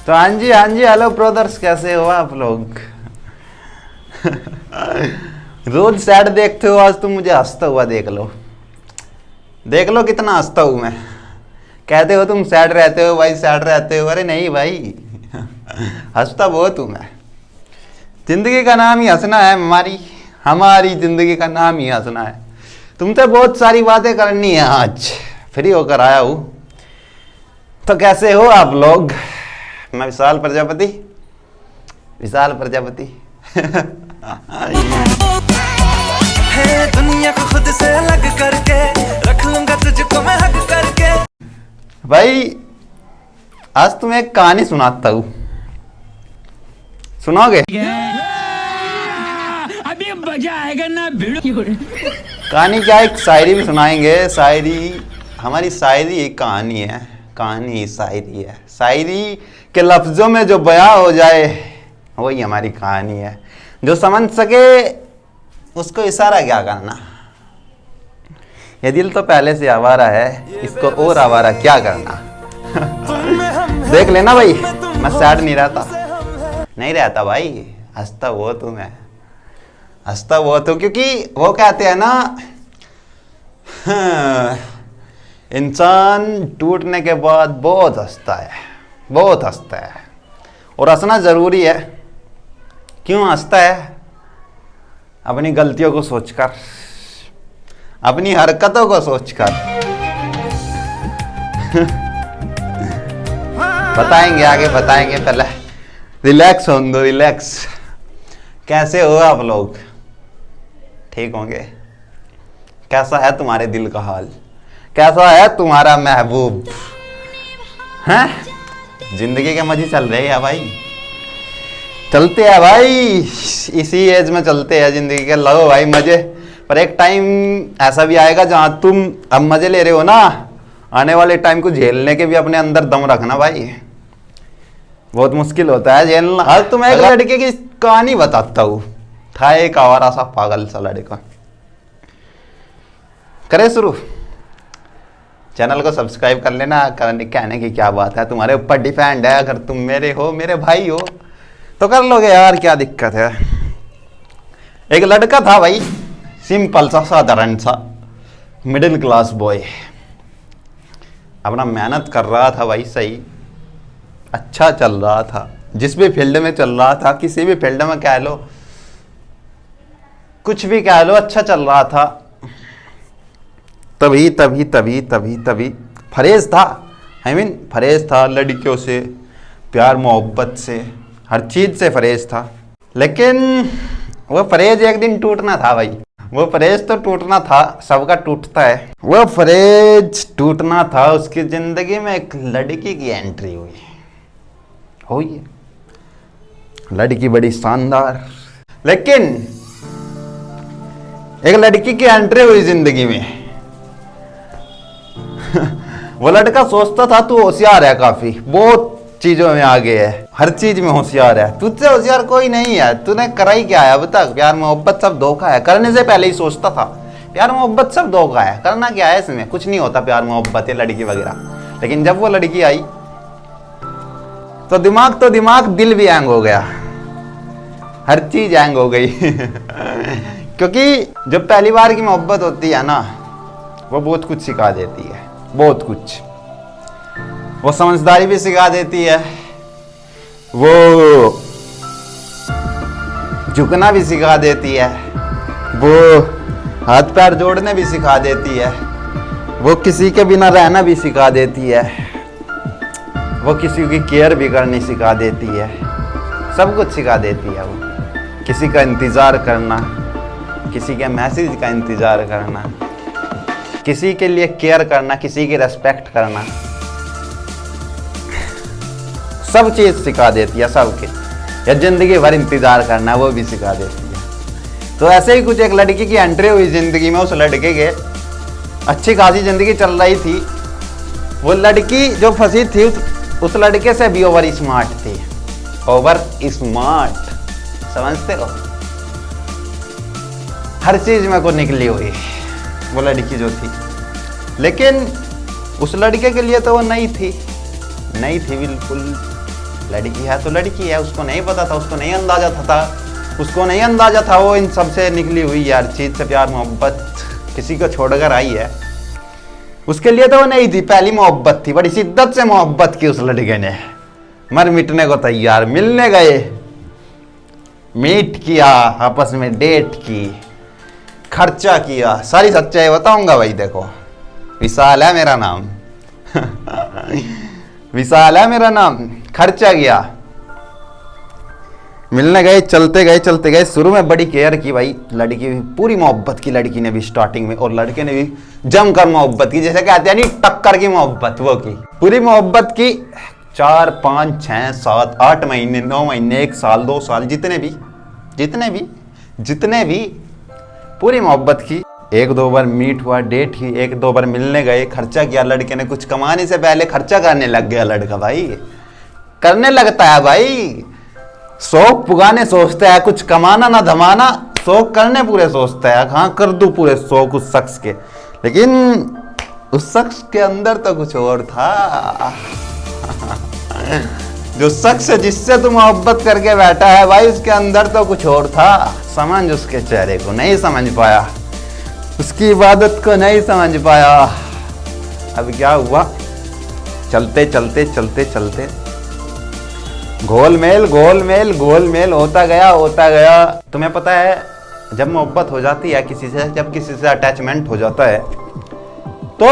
तो हाँ जी hello brothers, कैसे हो आप लोग? रोज सैड देखते हो, आज तुम मुझे हंसता हुआ देख लो। देख लो कितना हंसता हूँ मैं। कहते हो तुम सैड रहते हो भाई, सैड रहते हो। अरे नहीं भाई, हंसता बहुत हूँ मैं। जिंदगी का नाम ही हंसना है। हमारी जिंदगी का नाम ही हंसना है। तुमसे बहुत सारी बातें करनी है, आज फ्री होकर आया हूँ। तो कैसे हो आप लोग? मैं विशाल प्रजापति है दुनिया को खुद से अलग करके रख लूंगा तुझको मैं हक करके। भाई आज तुम्हें एक कहानी सुनाता हूँ, सुनोगे? अभी मजा आएगा ना भिड़ो। कहानी क्या, एक शायरी भी सुनाएंगे। शायरी हमारी शायरी एक कहानी है, कहानी शायरी है। शायरी के लफ्जों में जो बयां हो जाए वही हमारी कहानी है। जो समझ सके उसको इशारा क्या करना। ये दिल तो पहले से आवारा है, इसको और आवारा क्या करना। देख लेना भाई, मैं सैड नहीं रहता भाई। हंसता वो तू, मैं हंसता वो तो, क्योंकि वो कहते हैं ना, इंसान टूटने के बाद बहुत हंसता है। और हंसना जरूरी है। क्यों हंसता है? अपनी गलतियों को सोचकर, अपनी हरकतों को सोचकर। आगे बताएंगे, पहले रिलैक्स होने दो, रिलैक्स। कैसे हो आप लोग? ठीक होंगे? कैसा है तुम्हारे दिल का हाल? कैसा है तुम्हारा महबूब? हैं? जिंदगी के मजे चल रहे हैं भाई, चलते हैं भाई। इसी एज में चलते हैं जिंदगी के। लो भाई मजे, पर एक टाइम ऐसा भी आएगा जहां तुम अब मजे ले रहे हो ना, आने वाले टाइम को झेलने के भी अपने अंदर दम रखना भाई। बहुत मुश्किल होता है झेलना। आज तुम्हें एक लड़के की कहानी बताता हूँ। था एक आवारा सा पागल सा लड़का। करे शुरू? चैनल को सब्सक्राइब कर लेना। कहने की क्या बात है, तुम्हारे ऊपर डिपेंड है। अगर तुम मेरे भाई हो तो कर लोगे यार, क्या दिक्कत है। एक लड़का था भाई, सिंपल सा, साधारण सा, मिडिल क्लास बॉय। अपना मेहनत कर रहा था भाई, सही अच्छा चल रहा था। जिस भी फील्ड में चल रहा था, किसी भी फील्ड में कह लो, कुछ भी कह लो, अच्छा चल रहा था। तभी फरेज था। फरेज था लड़कियों से, प्यार मोहब्बत से, हर चीज से फरेज था। लेकिन वो फरेज एक दिन टूटना था भाई। वो फरेज तो टूटना था, सबका टूटता है। वो फरेज टूटना था। उसकी जिंदगी में एक लड़की की एंट्री हुई। लड़की बड़ी शानदार, लेकिन एक लड़की की एंट्री हुई जिंदगी में। वो लड़का सोचता था तू होशियार है, काफी बहुत चीजों में आगे है, हर चीज में होशियार है, तुझसे होशियार कोई नहीं है। तूने करा ही क्या है अब तक? प्यार मोहब्बत सब धोखा है। करने से पहले ही सोचता था प्यार मोहब्बत सब धोखा है, करना क्या है इसमें, कुछ नहीं होता प्यार मोहब्बत है, लड़की वगैरह। लेकिन जब वो लड़की आई तो दिमाग दिल भी हैंग हो गया, हर चीज हैंग हो गई। क्योंकि जब पहली बार की मोहब्बत होती है ना, वो बहुत कुछ सिखा देती है, बहुत कुछ। वो समझदारी भी सिखा देती है, वो झुकना भी सिखा देती है, वो हाथ पैर जोड़ने भी सिखा देती है, वो किसी के बिना रहना भी सिखा देती है, वो किसी की केयर भी करनी सिखा देती है, सब कुछ सिखा देती है। वो किसी का इंतज़ार करना, किसी के मैसेज का इंतज़ार करना, किसी के लिए केयर करना, किसी की रेस्पेक्ट करना, सब चीज सिखा देती है, सबके। या जिंदगी भर इंतजार करना, वो भी सिखा देती है। तो ऐसे ही कुछ एक लड़की की एंट्री हुई जिंदगी में। उस लड़के के अच्छी खासी जिंदगी चल रही थी। वो लड़की जो फंसी थी उस लड़के से भी ओवर स्मार्ट थी, ओवर स्मार्ट, समझते हो? हर चीज में को निकली हुई वो लड़की जो थी। लेकिन उस लड़के के लिए तो वो नहीं थी बिल्कुल। लड़की है तो लड़की है, उसको नहीं पता था, उसको नहीं अंदाजा था उसको नहीं अंदाजा था वो इन सब से निकली हुई यार चीज से प्यार मोहब्बत किसी को छोड़कर आई है। उसके लिए तो वो नहीं थी, पहली मोहब्बत थी, बड़ी शिद्दत से मोहब्बत की उस लड़के ने, मर मिटने को तैयार, मिलने गए, मीट किया, आपस में डेट की, खर्चा किया, सारी सच्चाई बताऊंगा भाई। देखो विशाल है मेरा नाम विशाल है मेरा नाम। खर्चा किया, मिलने गए, चलते गए। शुरू में बड़ी केयर की भाई, लड़की भी पूरी मोहब्बत की, लड़की ने भी स्टार्टिंग में, और लड़के ने भी जमकर मोहब्बत की, जैसे कहते हैं नहीं टक्कर की मोहब्बत, वो की पूरी मोहब्बत की। 4 5 6 7 8 महीने, 9 महीने, 1 साल, 2 साल, जितने भी पूरी मोहब्बत की। 1-2 बार मीट हुआ, डेट की, 1-2 बार मिलने गए, खर्चा किया लड़के ने। कुछ कमाने से पहले खर्चा करने लग गया लड़का भाई, करने लगता है भाई, शौक पुगाने सोचता है, कुछ कमाना ना धमाना, शौक करने पूरे सोचता है। हाँ कर दूं पूरे शौक उस शख्स के, लेकिन उस शख्स के अंदर तो कुछ और था जो शख्स जिससे तू मोहब्बत करके बैठा है भाई, उसके अंदर तो कुछ और था। समझ उसके चेहरे को नहीं समझ पाया, उसकी इबादत को नहीं समझ पाया। अब क्या हुआ, चलते गोलमेल होता गया। तुम्हें पता है जब मोहब्बत हो जाती है किसी से, जब किसी से अटैचमेंट हो जाता है, तो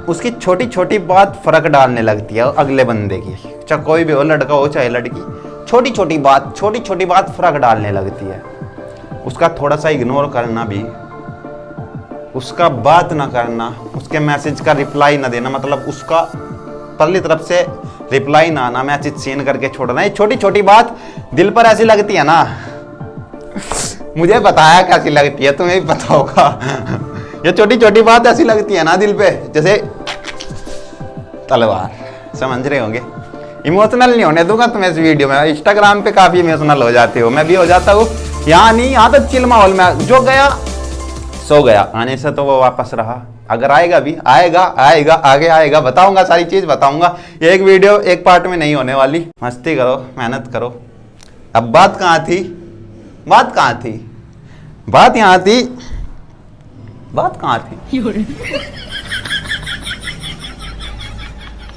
उसकी छोटी छोटी बात फर्क डालने लगती है अगले बंदे की, चाहे कोई भी हो, लड़का हो चाहे लड़की, छोटी छोटी बात फर्क डालने लगती है। उसका थोड़ा सा इग्नोर करना भी, उसका बात ना करना, उसके मैसेज का रिप्लाई ना देना, मतलब उसका पहली तरफ से रिप्लाई ना आना, मैसेज सीन करके छोड़ना, ये छोटी छोटी बात दिल पर ऐसी लगती है ना मुझे बताया कैसी लगती है, तुम्हें भी पता होगा ये छोटी छोटी बात ऐसी लगती है ना दिल पे, जैसे तलवार। समझ रहे होंगे। इमोशनल नहीं होने दूंगा तुम्हें इस वीडियो में, इंस्टाग्राम पे काफी इमोशनल हो जाते हो, मैं भी हो जाता हूँ। यहाँ नहीं, यहाँ तो चिल माहौल में, जो गया सो गया, आने से तो वो वापस रहा, अगर आएगा भी आएगा आगे आएगा, बताऊंगा, सारी चीज बताऊंगा। ये एक वीडियो एक पार्ट में नहीं होने वाली, मस्ती करो, मेहनत करो। अब बात कहाँ थी, बात कहाँ थी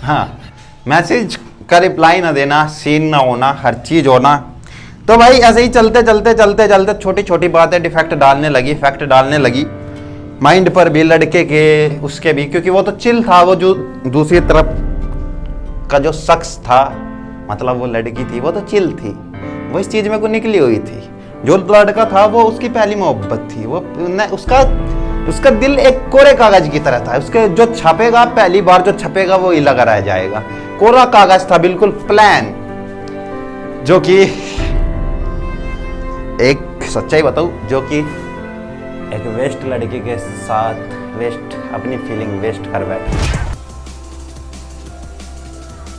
हाँ, मैसेज का रिप्लाई ना देना, सीन ना होना, हर चीज होना। तो भाई ऐसे ही चलते छोटी छोटी बातें इफेक्ट डालने लगी माइंड पर भी, लड़के के, उसके भी, क्योंकि वो तो चिल था। वो जो दूसरी तरफ का जो शख्स था, मतलब वो लड़की थी, वो तो चिल थी, वो इस चीज में को निकली हुई थी। जो लड़का था वो उसकी पहली मोहब्बत थी, वो उसका दिल एक कोरे कागज की तरह था, उसके जो छपेगा, पहली बार जो छपेगा वो ही लगा रह जाएगा। कोरा कागज था, बिल्कुल प्लान, जो कि एक सच्चाई बताऊं, जो कि एक वेस्ट लड़की के साथ अपनी फीलिंग वेस्ट कर बैठा।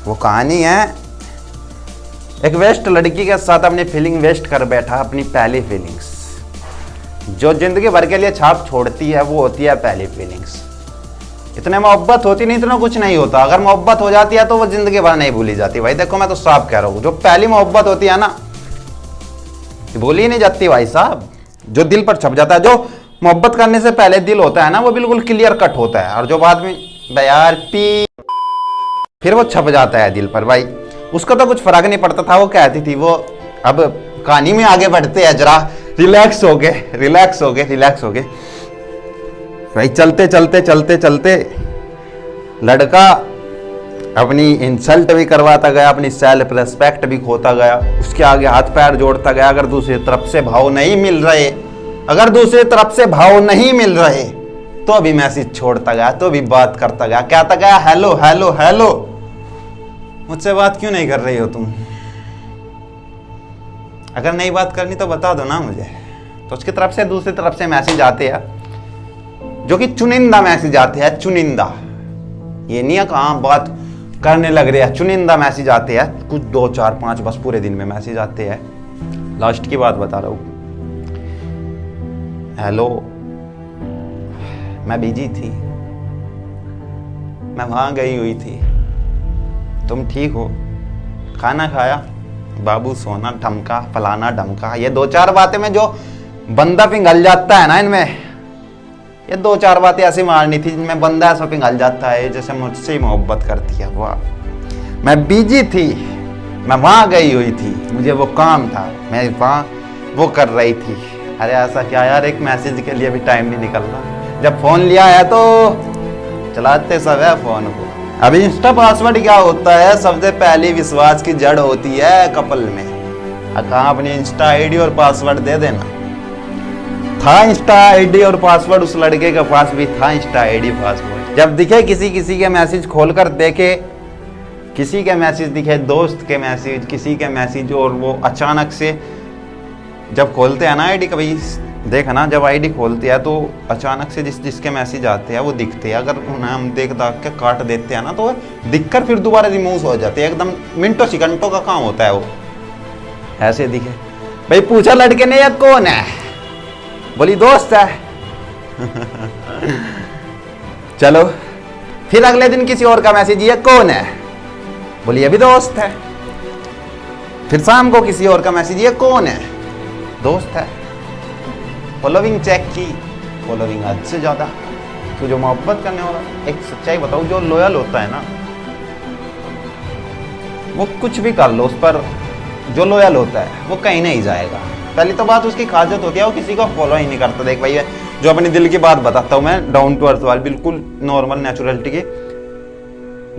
वो कहानी है, एक वेस्ट लड़की के साथ अपनी फीलिंग वेस्ट कर बैठा, अपनी पहली फीलिंग्स जो जिंदगी भर के लिए छाप छोड़ती है, वो होती है पहली फीलिंग्स। इतने मोहब्बत होती नहीं, इतना कुछ नहीं होता। अगर मोहब्बत हो जाती है तो वो जिंदगी भर नहीं भूली जाती भाई। देखो मैं तो साफ कह रहा हूँ, जो पहली मोहब्बत होती है ना, भूली नहीं जाती भाई साहब। जो दिल पर छप जाता है, जो मोहब्बत करने से पहले दिल होता है ना, वो बिल्कुल क्लियर कट होता है, और जो बाद में यार फिर वो छप जाता है दिल पर भाई। उसका तो कुछ फर्क नहीं पड़ता था, वो कहती थी वो। अब कहानी में आगे बढ़ते हैं, जरा रिलैक्स हो गए भाई। चलते लड़का अपनी इंसल्ट भी करवाता गया, अपनी सेल्फ रेस्पेक्ट भी खोता गया, उसके आगे हाथ पैर जोड़ता गया। अगर दूसरी तरफ से भाव नहीं मिल रहे तो भी मैसेज छोड़ता गया, तो भी बात करता गया, कहता गया हेलो, मुझसे बात क्यों नहीं कर रही हो तुम? अगर नहीं बात करनी तो बता दो ना मुझे। तो उसकी तरफ से दूसरी तरफ से मैसेज आते हैं, जो कि चुनिंदा मैसेज आते हैं, चुनिंदा। ये नहीं है कहाँ बात करने लग रहे हैं, चुनिंदा मैसेज आते हैं, कुछ 2 4 5 बस पूरे दिन में मैसेज आते हैं। लास्ट की बात बता रहा हूँ। हेलो, मैं बिजी थी, मैं वहां गई हुई थी, तुम ठीक हो? खाना खाया, बाबू सोना, ढमका, फलाना ढमका, ये 2-4 बातें में जो बंदा पिघल जाता है ना इनमें, ये 2-4 बातें ऐसी मारनी थी जिनमें बंदा ऐसा पिघल जाता है जैसे मुझसे ही मोहब्बत करती है। वाह, मैं बिजी थी, मैं वहां गई हुई थी, मुझे वो काम था, मैं वहां वो कर रही थी। अरे ऐसा क्या यार, एक मैसेज के लिए भी टाइम नहीं निकल रहा। जब फोन लिया है तो चलाते सब है फोन को। अभी इंस्टा पासवर्ड क्या होता है, सबसे पहली विश्वास की जड़ होती है कपल में। कहाँ अपनी इंस्टा आईडी और पासवर्ड दे देना। था इंस्टा आईडी और पासवर्ड, उस लड़के के पास भी था इंस्टा आईडी पासवर्ड। जब दिखे किसी के मैसेज खोलकर देखे, किसी के मैसेज दिखे, दोस्त के मैसेज, किसी के मैसेज, और वो अचानक से जब खोलते हैं ना आईडी, कभी देखा ना, जब आईडी खोलते हैं तो अचानक से जिसके मैसेज आते हैं वो दिखते हैं। अगर उन्हें हम देख के काट देते हैं ना तो दिखकर फिर दोबारा रिमूव हो जाते हैं। एकदम मिनटों सेकंडों का काम होता है वो। ऐसे दिखे भाई, पूछा लड़के ने ये कौन है, बोली दोस्त है। चलो फिर अगले दिन किसी और का मैसेज, ये कौन है, बोली ये भी दोस्त है। फिर शाम को किसी और का मैसेज, ये कौन है, दोस्त है। फॉलोइंग चेक की, फॉलोइंग हद से ज्यादा। तो जो मोहब्बत करने वाला, एक सच्चाई बताऊं, जो लॉयल होता है ना, वो कुछ भी कर लो उस पर, जो लॉयल होता है वो कहीं नहीं जाएगा। पहली तो बात उसकी खासियत होती है, वो किसी को फॉलो ही नहीं करता। देख भाई, जो अपनी दिल की बात बताता हूँ मैं, डाउन टू अर्थ वाली, बिल्कुल नॉर्मल नेचुरलिटी की,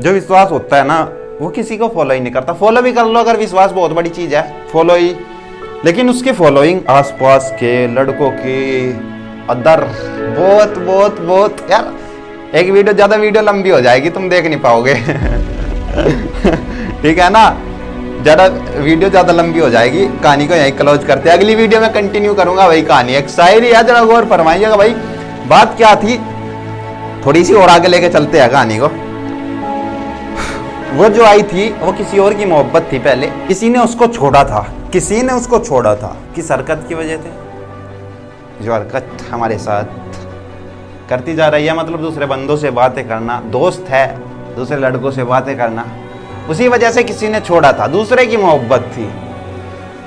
जो विश्वास होता है ना, वो किसी को फॉलो ही नहीं करता। फॉलो भी कर लो अगर विश्वास बहुत बड़ी चीज है, फॉलो ही, लेकिन उसकी फॉलोइंग आसपास के लड़कों की अदर बहुत बहुत बहुत, यार एक वीडियो ज्यादा वीडियो लंबी हो जाएगी, तुम देख नहीं पाओगे। ठीक है ना, ज्यादा वीडियो ज्यादा लंबी हो जाएगी, कहानी को यहीं क्लोज करते हैं। अगली वीडियो में कंटिन्यू करूंगा वही कहानी। एक शायरी है, जरा गौर फरमाइएगा भाई, बात क्या थी, थोड़ी सी और आगे लेके चलते हैं कहानी को। वो जो आई थी वो किसी और की मोहब्बत थी पहले, किसी ने उसको छोड़ा था, किसी ने उसको छोड़ा था, किस हरकत की वजह से, जो हरकत हमारे साथ करती जा रही है, मतलब दूसरे बंदों से बातें करना, दोस्त है दूसरे लड़कों से बातें करना, उसी वजह से किसी ने छोड़ा था। दूसरे की मोहब्बत थी,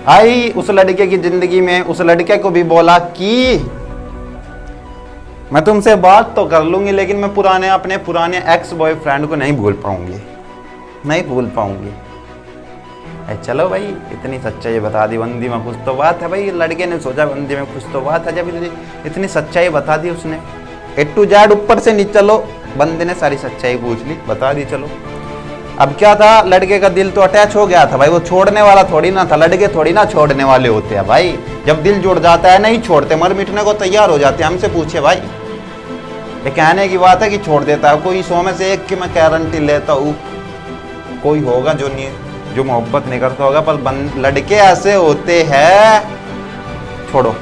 आई उस लड़के की जिंदगी में, उस लड़के को भी बोला कि मैं तुमसे बात तो कर लूंगी, लेकिन मैं अपने पुराने एक्स बॉयफ्रेंड को नहीं भूल पाऊंगी, नहीं भूल पाऊंगी। चलो भाई, इतनी सच्चाई बता दी, बंदी में कुछ तो बात है भाई। लड़के ने सोचा बंदी में कुछ तो बात है, जब इतनी सच्चाई बता दी उसने, A to Z ऊपर से नीचे, चलो बंदे ने सारी सच्चाई पूछ ली, बता दी। चलो अब क्या था, लड़के का दिल तो अटैच हो गया था भाई, वो छोड़ने वाला थोड़ी ना था। लड़के थोड़ी ना छोड़ने वाले होते हैं भाई, जब दिल जुड़ जाता है नहीं छोड़ते, मर मिटने को तैयार हो जाते हैं। हमसे पूछे भाई, ये कहने की बात है कि छोड़ देता है कोई, 100 में से 1 की मैं गारंटी लेता हूँ, कोई होगा जो मोहब्बत नहीं करता होगा, पर लड़के ऐसे होते हैं। छोड़ो,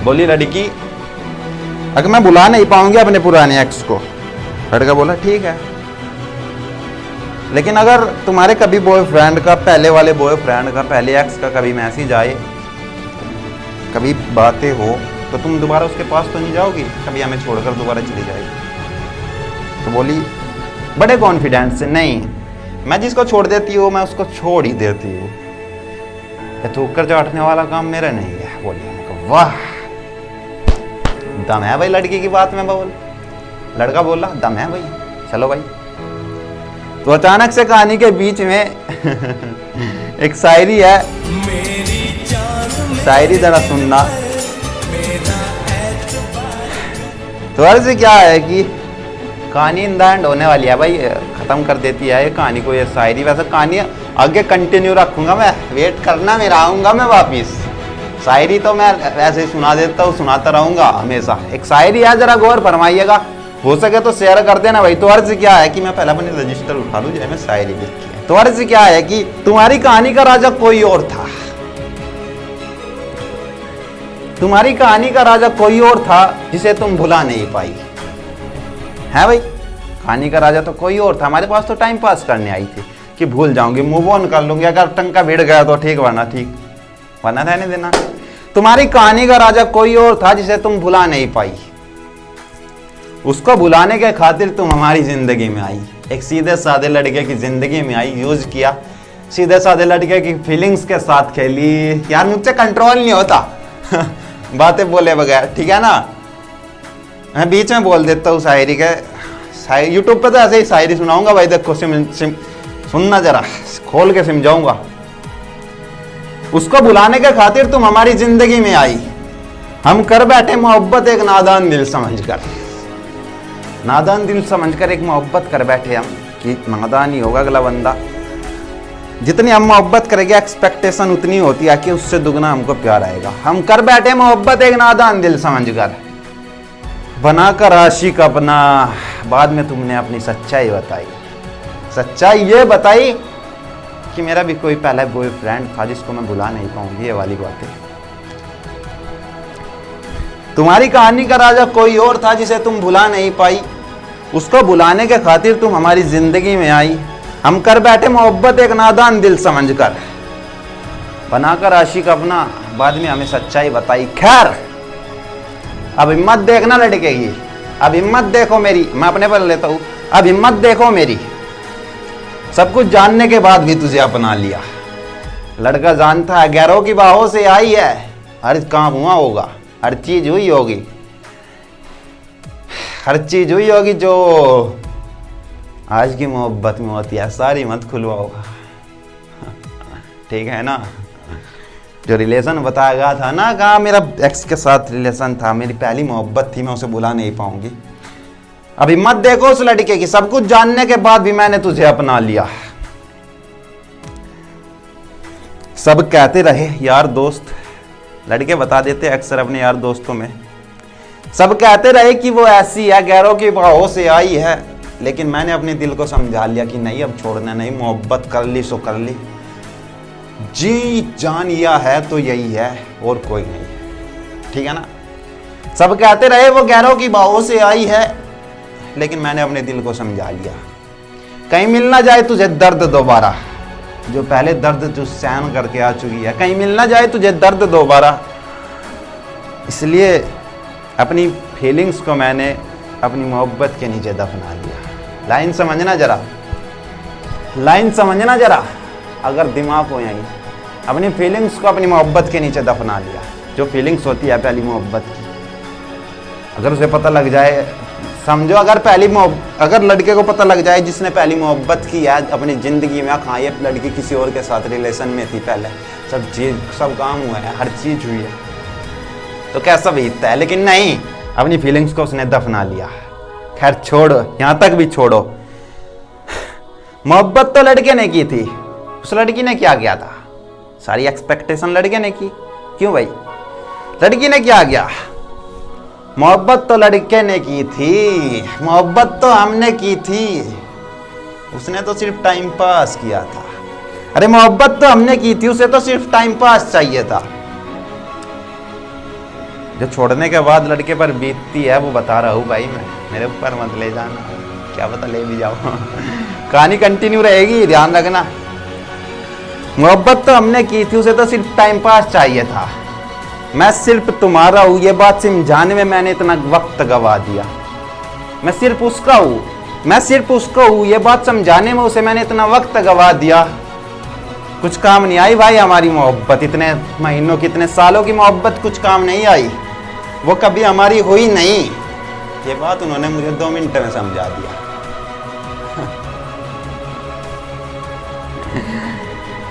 बोली लड़की, अगर मैं बुला नहीं पाऊंगी अपने पुराने एक्स को। लड़का बोला ठीक है, लेकिन अगर तुम्हारे कभी बॉयफ्रेंड का, पहले वाले बॉयफ्रेंड का, पहले एक्स का कभी मैसेज आए, कभी बातें हो, तो तुम दोबारा उसके पास तो नहीं जाओगी, कभी हमें छोड़कर दोबारा चली जाएगी। तो बोली बड़े कॉन्फिडेंस से, नहीं मैं जिसको छोड़ देती हूँ मैं उसको छोड़ ही देती हूँ, थूक कर चाटने वाला काम मेरा नहीं है। बोली वाह, दम है भाई लड़की की बात में। बोल लड़का बोला दम है भाई, चलो भाई। तो अचानक से कहानी के बीच में एक शायरी है, शायरी जरा सुनना। तो अर्ज क्या है कि कहानी इन द एंड होने वाली है भाई, खत्म कर देती है ये कहानी को ये शायरी। वैसे कहानी आगे कंटिन्यू रखूंगा मैं, वेट करना मेरा, आऊंगा मैं वापिस। शायरी तो मैं वैसे ही सुना देता हूँ, सुनाता रहूंगा हमेशा। एक शायरी है, जरा गौर फरमाइएगा, हो सके तो शेयर कर देना भाई। तो अर्ज क्या है कि मैं पहले अपने रजिस्टर उठा लूँ जिसमें शायरी लिखी है। तो अर्ज क्या है कि तुम्हारी कहानी का राजा कोई और था, तुम्हारी कहानी का राजा कोई और था जिसे तुम भुला नहीं पाई। है भाई, कहानी का राजा तो कोई और था, हमारे पास तो टाइम पास करने आई थी कि भूल जाऊंगी, मूव ऑन कर लूंगी, अगर टंका भिड़ गया तो ठीक, वरना रहने देना। तुम्हारी कहानी का राजा कोई और था जिसे तुम भुला नहीं पाई, उसको भुलाने के खातिर तुम हमारी जिंदगी में आई। एक सीधे साधे लड़के की जिंदगी में आई, यूज किया, सीधे साधे लड़के की फीलिंग्स के साथ खेली। यार मुझसे कंट्रोल नहीं होता बातें बोले बगैर, ठीक है ना। मैं बीच में बोल देता हूँ शायरी के, यूट्यूब पे तो ऐसे ही शायरी सुनाऊंगा भाई, देखो सुनना जरा, खोल के समझाऊंगा। उसको बुलाने के खातिर तुम हमारी जिंदगी में आई, हम कर बैठे मोहब्बत एक नादान दिल समझकर। नादान दिल समझकर एक मोहब्बत कर बैठे हम, कि नादान ही होगा अगला बंदा। जितनी हम मोहब्बत करेंगे एक्सपेक्टेशन उतनी होती है कि उससे दुगना हमको प्यार आएगा। हम कर बैठे मोहब्बत एक नादान दिल समझकर, बनाकर आशिक अपना, बाद में तुमने अपनी सच्चाई बताई। सच्चाई ये बताई कि मेरा भी कोई पहला बॉयफ्रेंड था जिसको मैं भुला नहीं पाऊंगी। ये वाली बातें, तुम्हारी कहानी का राजा कोई और था जिसे तुम भुला नहीं पाई, उसको भुलाने के खातिर तुम हमारी जिंदगी में आई। हम कर बैठे मोहब्बत एक नादान दिल समझकर, बनाकर आशिक अपना, बाद में हमें सच्चाई बताई। खैर अब हिम्मत देखना लड़के की, अब हिम्मत देखो मेरी, मैं अपने पर लेता हूं, अब हिम्मत देखो मेरी। सब कुछ जानने के बाद भी तुझे अपना लिया। लड़का जानता है गैरों की बाहों से आई है, हर काम हुआ होगा, हर चीज हुई होगी, हर चीज हुई होगी जो आज की मोहब्बत में होती है। सारी मत खुलवाओगा, ठीक है ना। जो रिलेशन बताया गया था ना, कहा मेरा एक्स के साथ रिलेशन था, मेरी पहली मोहब्बत थी, मैं उसे भुला नहीं पाऊंगी। अब हिम्मत देखो उस लड़के की, सब कुछ जानने के बाद भी मैंने तुझे अपना लिया। सब कहते रहे यार दोस्त, लड़के बता देते अक्सर अपने यार दोस्तों में, सब कहते रहे कि वो ऐसी है, गैरों की बाहों से आई है, लेकिन मैंने अपने दिल को समझा लिया कि नहीं, अब छोड़ना नहीं, मोहब्बत कर ली सो कर ली, जी जान लिया है तो यही है और कोई नहीं, ठीक है ना। सब कहते रहे वो गैरों की बाहों से आई है, लेकिन मैंने अपने दिल को समझा लिया। कहीं मिल ना जाए तुझे दर्द दोबारा, जो पहले दर्द जो सहन करके आ चुकी है, कहीं मिल ना जाए तुझे दर्द दोबारा। इसलिए अपनी फीलिंग्स को मैंने अपनी मोहब्बत के नीचे दफना लिया। लाइन समझना जरा, लाइन समझना जरा, अगर दिमाग हो यहीं, अपनी फीलिंग्स को अपनी मोहब्बत के नीचे दफना लिया। जो फीलिंग्स होती है पहली मोहब्बत की, अगर उसे पता लग जाए, समझो अगर लड़के को पता लग जाए जिसने पहली मोहब्बत की है अपनी ज़िंदगी में, हाँ ये लड़की किसी और के साथ रिलेशन में थी पहले, सब काम हुआ है, हर चीज़ हुई है, तो कैसा बीतता है। लेकिन नहीं, अपनी फीलिंग्स को उसने दफना लिया। खैर छोड़ो, यहाँ तक भी छोड़ो। मोहब्बत तो लड़के ने की थी, उस लड़की ने क्या किया था, सारी एक्सपेक्टेशन लड़के ने की। क्यों भाई, लड़की ने क्या किया, मोहब्बत तो लड़के ने की थी, मोहब्बत तो हमने की थी, उसने तो सिर्फ टाइम पास किया था। अरे मोहब्बत तो हमने की थी, उसे तो सिर्फ टाइम पास चाहिए था। जो छोड़ने के बाद लड़के पर बीतती है वो बता रहा हूँ भाई मैं, मेरे ऊपर मत ले जाना, क्या पता ले भी जाओ कहानी कंटिन्यू रहेगी, ध्यान रखना। मोहब्बत तो हमने की थी, उसे तो सिर्फ टाइम पास चाहिए था, मैं सिर्फ तुम्हारा हूँ ये बात समझाने में मैंने इतना वक्त गवा दिया। मैं सिर्फ उसका हूँ, मैं सिर्फ उसको हूँ ये बात समझाने में उसे मैंने इतना वक्त गवा दिया। कुछ काम नहीं आई भाई हमारी मोहब्बत, इतने महीनों की, इतने सालों की मोहब्बत कुछ काम नहीं आई, वो कभी हमारी हुई नहीं। ये बात उन्होंने मुझे 2 मिनट में समझा दिया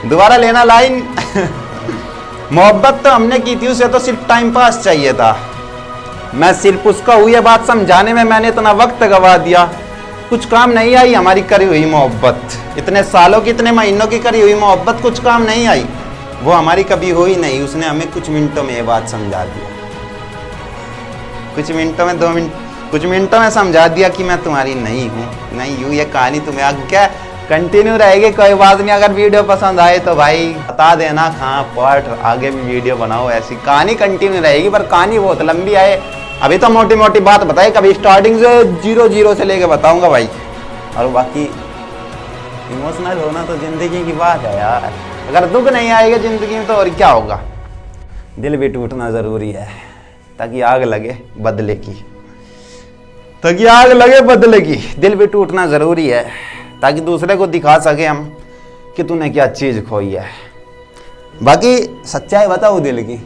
दोबारा लेना लाइन मोहब्बत तो हमने की थी, उसे तो सिर्फ टाइम पास चाहिए था, मैं सिर्फ उसका हूँ ये बात समझाने में मैंने इतना वक्त गवा दिया। कुछ काम नहीं आई हमारी करी हुई मोहब्बत, इतने सालों की, इतने महीनों की करी हुई मोहब्बत कुछ काम नहीं आई, वो हमारी कभी हुई नहीं। उसने हमें कुछ मिनटों में ये बात समझा दिया, कुछ मिनटों में, 2 मिनट, कुछ मिनटों में समझा दिया कि मैं तुम्हारी नहीं हूँ, नहीं हूँ। ये कहानी तुम्हें आगे क्या कंटिन्यू रहेगी, कोई बात नहीं। अगर वीडियो पसंद आए तो भाई बता देना, हाँ पार्ट आगे भी वीडियो बनाओ, ऐसी कहानी कंटिन्यू रहेगी, पर कहानी बहुत लंबी आए। अभी तो मोटी मोटी बात बताई, कभी स्टार्टिंग से 0 से लेके बताऊंगा भाई। और बाकी इमोशनल होना तो जिंदगी की बात है यार, अगर दुख नहीं आएगा जिंदगी में तो और क्या होगा। दिल भी टूटना ज़रूरी है ताकि आग लगे बदले की। तो कि आग लगे बदले की, दिल भी टूटना जरूरी है ताकि दूसरे को दिखा सके हम कि तूने क्या चीज खोई है। बाकी सच्चाई बताओ दिल की।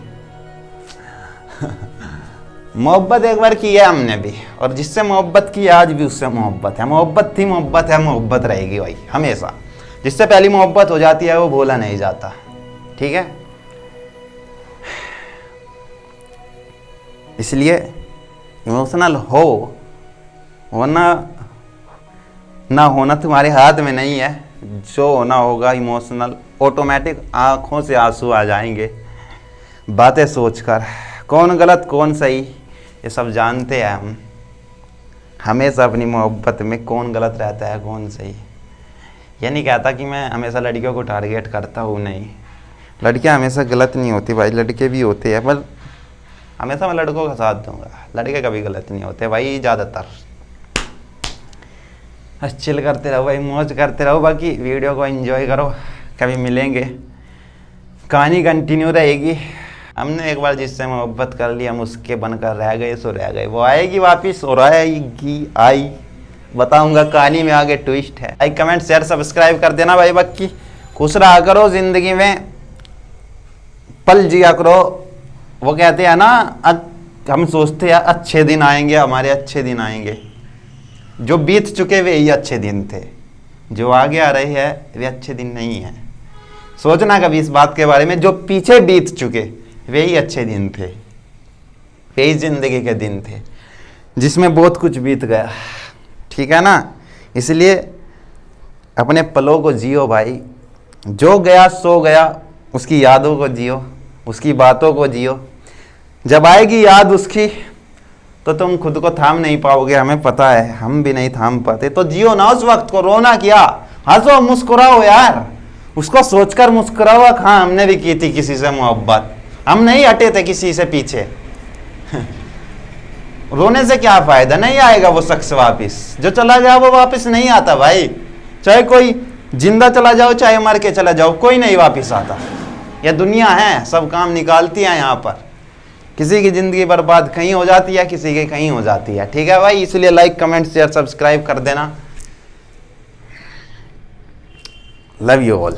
मोहब्बत एक बार की है हमने भी, और जिससे मोहब्बत की आज भी उससे मोहब्बत है। मोहब्बत थी, मोहब्बत है, मोहब्बत रहेगी भाई हमेशा। जिससे पहली मोहब्बत हो जाती है वो भूला नहीं जाता। ठीक है, इसलिए इमोशनल होना ना होना तुम्हारे हाथ में नहीं है। जो होना होगा इमोशनल, ऑटोमेटिक आंखों से आंसू आ जाएंगे बातें सोचकर। कौन गलत कौन सही ये सब जानते हैं हम। हमेशा अपनी मोहब्बत में कौन गलत रहता है कौन सही। ये नहीं कहता कि मैं हमेशा लड़कियों को टारगेट करता हूँ, नहीं, लड़कियाँ हमेशा गलत नहीं होती भाई, लड़के भी होते हैं, पर हमेशा मैं लड़कों का साथ दूंगा। लड़के कभी गलत नहीं होते भाई, ज़्यादातर। चिल करते रहो भाई, मौज करते रहो। बाकी वीडियो को एंजॉय करो, कभी मिलेंगे, कहानी कंटिन्यू रहेगी। हमने एक बार जिससे मोहब्बत कर ली, हम उसके बनकर रह गए सो रह गए। वो आएगी वापिस और आएगी, आई बताऊंगा कहानी में आगे ट्विस्ट है। लाइक कमेंट शेयर सब्सक्राइब कर देना भाई। बाकी खुश रहा करो, जिंदगी में पल जिया करो। वो कहते हैं ना, हम सोचते हैं अच्छे दिन आएंगे, हमारे अच्छे दिन आएंगे। जो बीत चुके वे ही अच्छे दिन थे, जो आगे आ रहे हैं वे अच्छे दिन नहीं हैं। सोचना कभी इस बात के बारे में, जो पीछे बीत चुके वे ही अच्छे दिन थे, वे ही जिंदगी के दिन थे जिसमें बहुत कुछ बीत गया। ठीक है ना, इसलिए अपने पलों को जियो भाई। जो गया सो गया, उसकी यादों को जियो, उसकी बातों को जियो। जब आएगी याद उसकी तो तुम खुद को थाम नहीं पाओगे, हमें पता है, हम भी नहीं थाम पाते। तो जियो ना उस वक्त को, रोना क्या, हंसो मुस्कुराओ यार। उसको सोचकर मुस्कुराओ। हाँ, हमने भी की थी किसी से मोहब्बत, हम नहीं हटे थे किसी से पीछे। रोने से क्या फायदा, नहीं आएगा वो शख्स वापिस। जो चला जाओ वो वापस नहीं आता भाई। चाहे कोई जिंदा चला जाओ, चाहे मर के चला जाओ, कोई नहीं वापिस आता। यह दुनिया है, सब काम निकालती है यहाँ पर। किसी की जिंदगी बर्बाद कहीं हो जाती है, किसी की कहीं हो जाती है। ठीक है भाई, इसलिए लाइक कमेंट शेयर सब्सक्राइब कर देना। Love you all.